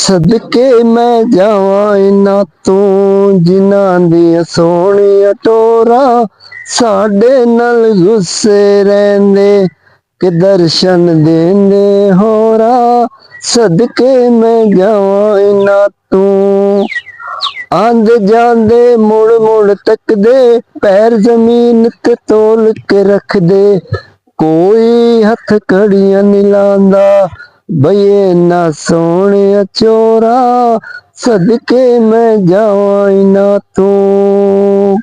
सदके मैं जावां इन्हां तों जिन्हां दी सोहणियां टोरा साडे नाल गुस्से रहिंदे कि दर्शन देंदे होरा। सदके मैं जावां इन्हां तों आंदे जांदे मुड़ मुड़ तकदे पैर जमीन ते तोल के रखदे। कोई हथ घड़ियां नी लांदा बईए ना सोहणिया चोरा। सदके मैं जावां इन्हां तों।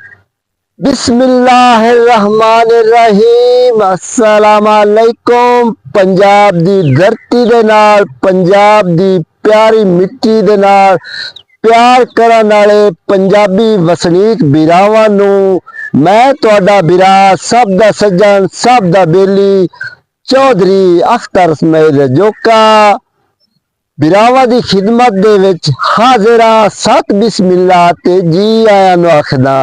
बिस्मिल्लाहिर्रहमानिर्रहीम। अस्सलाम अलैकुम। पंजाब दी धरती दे नाल, पंजाब दी प्यारी मिट्टी दे नाल प्यार करन वाले पंजाबी वसनीक बिरावां नूं मैं तुहाडा बिरा सब दा सज्जन सब दा बेली चौधरी अख्तर इसमाइल रजोका बिरावां दी खिदमत दे विच हाजिर हां। सत बिस्मिल्ला ते जी आयां नूं आखदा।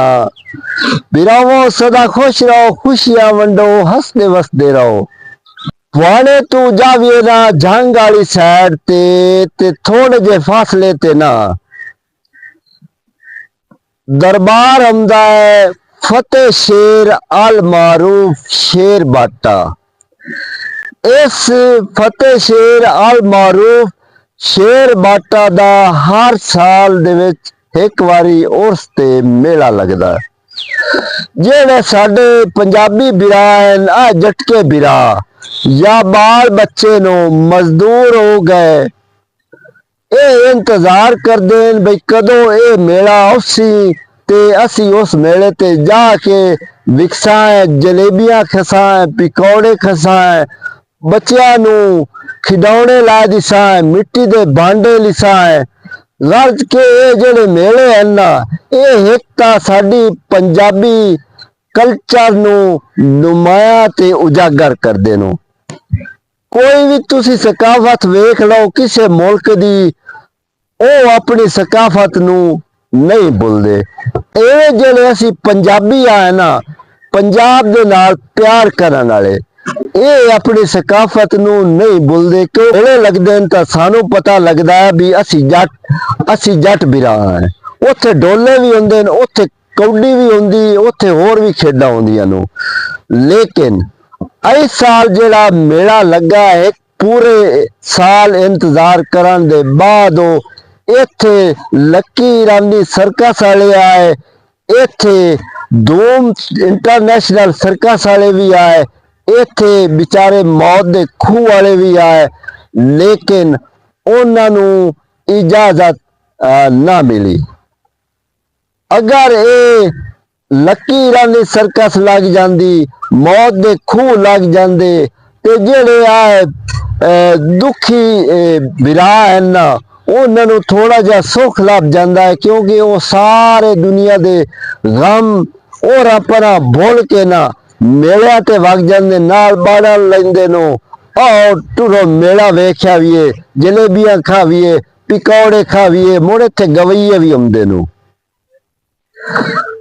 बिरावो सदा खुश रहो, खुशियां वंडो, हसदे वसदे रहो। वाणे तू जाविए ना जंग वाली साइड ते थोड़े जे फासले ते ना दरबार आंदा है फतेह शेर अल मारूफ शेर बाटा। इस फतेह शेर अल मारूफ शेर बाटा दा हर साल दे विच एक वारी उर्स ते मेला लगदा है। जेड़े साडे पंजाबी बिरा हैं आ जटके बिरा या बाल बच्चे नो मजदूर हो गए ए इंतजार करदे बई कदों ए मेला उसी ते असी उस मेले ते जाके विकसाएं, जलेबियां खसाएं, पकौड़े खसाएं, बच्चियां नू खिडौने ला दिसाएं, मिट्टी दे भांडे लिसाएं। गर्ज के ये जेड़े मेले हैं ना ये एक तां साडी पंजाबी कल्चर नू नुमाया ते उजागर करदे नो। कोई भी तुसी सकाफत वेख लो किसी मुल्क दी ओ अपनी सकाफत नू नहीं भुलदे। ये जेड़े असी पंजाबी आए ना पंजाब दे नाल प्यार करन वाले ये अपनी सकाफत नू नहीं भुलदे। क्यों मेले लगदे न तां सानू पता लगदा है भी असी जट बिरा हैं। उत्थे डोले भी हुंदे न, उत्थे कौडी भी हुंदी, उत्थे होर भी खेडां हुंदियां नो। लेकिन इस साल जेड़ा मेला लगा है पूरे साल इंतजार करन दे बाद इत्थे लक्की ईरानी सर्कस वाले आए, इत्थे धूम इंटरनेशनल सर्कस वाले भी आए, इत्थे बेचारे मौत दे खूह वाले भी आए। लेकिन उन्हां नू इजाजत ना मिली। अगर ये लक्की ईरानी सर्कस लग जांदी, मौत दे खूह लग जांदे ते जेड़े आए दुखी बिरा हैं ना उन्हां नू थोड़ा जा सुख लभ जांदा है। क्योंकि वो सारे दुनिया दे गम और अपना भुल के ना मेलियां ते वग जांदे, नाल बाड़ा लैंदे नो। आओ टुरो मेला वेख्या वीए, जलेबियां खावीए, पकौड़े खावीए, मुड़ इत्थे गवैये भी आउंदे नो।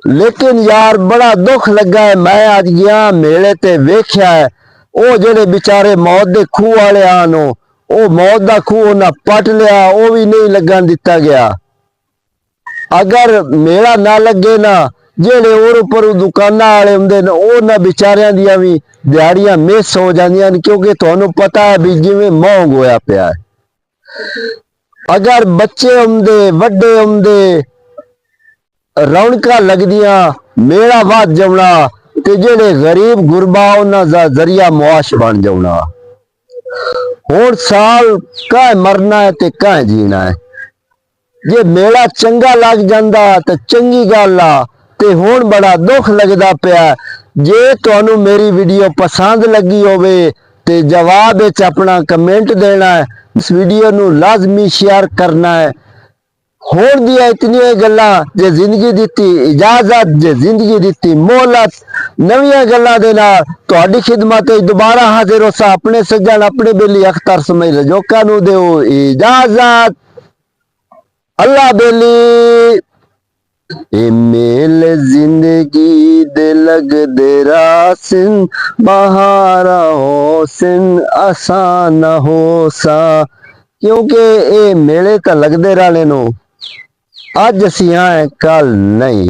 लेकिन यार बड़ा दुख लगा है मैं अज गया मेले ते वेख्या है वो जेड़े बेचारे मौत दे खूह वाले आनो वो मौत दा खूह उन्हां पट लिया, वो भी नहीं लगन दिता गया। अगर मेला ना लगे ना जेड़े और उपर दुकानां वाले हुंदे न उन्हां बेचारियां दियां भी दिहाड़ियां मिस हो जांदियां न। क्योंकि तुहानू पता है भी जिवें महंग होया पिया है। अगर बच्चे हुंदे वड्डे हुंदे रौनकां लगदियां मेला वध जाना ते जेड़े गरीब गुरबा उन्हां दा जरिया मुआश बन जाना। हुण साल काहे मरना है ते काहे जीना है। जे मेला चंगा लग जांदा ते चंगी गल आ ते हुण बड़ा दुख लगदा पिया। जे तुहानू मेरी वीडियो पसंद लगी होवे ते जवाब विच अपना कमेंट देना है। इस वीडियो नू लाजमी शेयर करना है। होर दिया इतनी गल्लां जे जिंदगी दिती इजाजत, जे जिंदगी दिती मोहलत, नवीं गल्लां दे नाल तुहाडी खिदमत दोबारा हाजिर होसा अपने सज्जन अपने बेली अख्तर इसमाइल रजोका नू दिओ इजाजत। अल्लाह बेली। ए मेल जिंदगी दे लगदे रासिन बहारा होसिन आसान होसा क्योंकि ये मेले तो लगते रहने नु अज असी आए कल नहीं,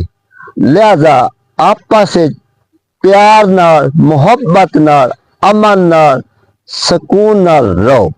लिहाजा आपस विच प्यार नाल मोहब्बत नाल अमन नाल सुकून नाल रहो।